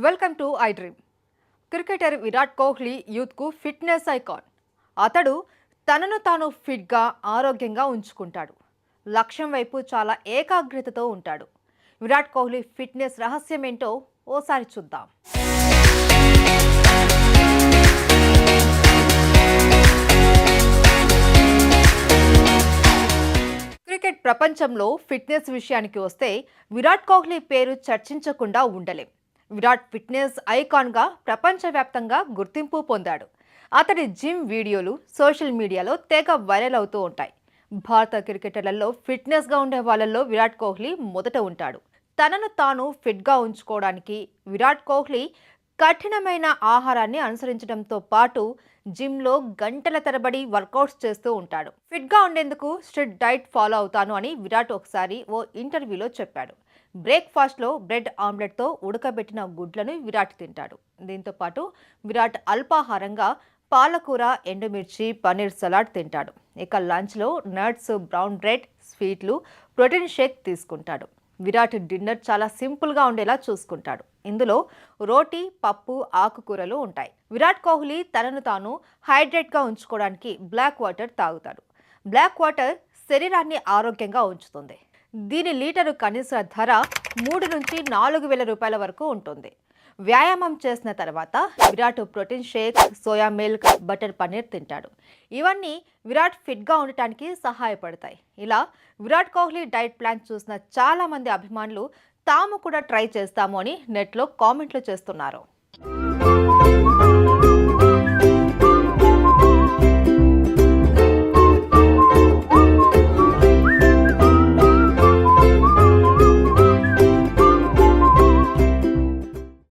Welcome to I dream. Cricketer Virat Kohli యూత్కు fitness icon. అతడు తనను తాను ఫిట్గా ఆరోగ్యంగా ఉంచుకుంటాడు. లక్ష్యం వైపు చాలా ఏకాగ్రతతో ఉంటాడు. విరాట్ కోహ్లీ ఫిట్నెస్ రహస్యం ఏంటో ఓసారి చూద్దాం. క్రికెట్ ప్రపంచంలో ఫిట్నెస్ విషయానికి వస్తే విరాట్ కోహ్లీ పేరు చర్చించకుండా ఉండలేం. విరాట్ ఫిట్నెస్ ఐకాన్గా ప్రపంచవ్యాప్తంగా గుర్తింపు పొందాడు. అతడి జిమ్ వీడియోలు సోషల్ మీడియాలో తెగ వైరల్ అవుతూ ఉంటాయి. భారత క్రికెటర్లలో ఫిట్నెస్గా ఉండే వాళ్ళల్లో విరాట్ కోహ్లీ మొదట ఉంటాడు. తనను తాను ఫిట్గా ఉంచుకోవడానికి విరాట్ కోహ్లీ కఠినమైన ఆహారాన్ని అనుసరించడంతో పాటు జిమ్లో గంటల తరబడి వర్కౌట్స్ చేస్తూ ఉంటాడు. ఫిట్గా ఉండేందుకు స్ట్రిక్ట్ డైట్ ఫాలో అవుతాను అని విరాట్ ఒకసారి ఓ ఇంటర్వ్యూలో చెప్పాడు. బ్రేక్ఫాస్ట్లో బ్రెడ్ ఆమ్లెట్తో ఉడకబెట్టిన గుడ్లను విరాట్ తింటాడు. దీంతో పాటు విరాట్ అల్పాహారంగా పాలకూర, ఎండుమిర్చి, పన్నీర్ సలాడ్ తింటాడు. ఇక లంచ్లో నట్స్, బ్రౌన్ బ్రెడ్, స్వీట్లు, ప్రోటీన్ షేక్ తీసుకుంటాడు. విరాట్ డిన్నర్ చాలా సింపుల్గా ఉండేలా చూసుకుంటాడు. ఇందులో రోటీ, పప్పు, ఆకుకూరలు ఉంటాయి. విరాట్ కోహ్లీ తనను తాను హైడ్రేట్గా ఉంచుకోవడానికి బ్లాక్ వాటర్ తాగుతాడు. బ్లాక్ వాటర్ శరీరాన్ని ఆరోగ్యంగా ఉంచుతుంది. దీని లీటరు కనీస ధర 3 నుంచి 4 వేల రూపాయల వరకు ఉంటుంది. వ్యాయామం చేసిన తర్వాత Virat protein shake, soya milk, butter paneer తింటాడు. ఇవన్నీ విరాట్ ఫిట్గా ఉండటానికి సహాయపడతాయి. ఇలా విరాట్ కోహ్లీ డైట్ ప్లాన్ చూసిన చాలా మంది అభిమానులు తాము కూడా ట్రై చేస్తాము అని నెట్లో కామెంట్లు చేస్తున్నారు.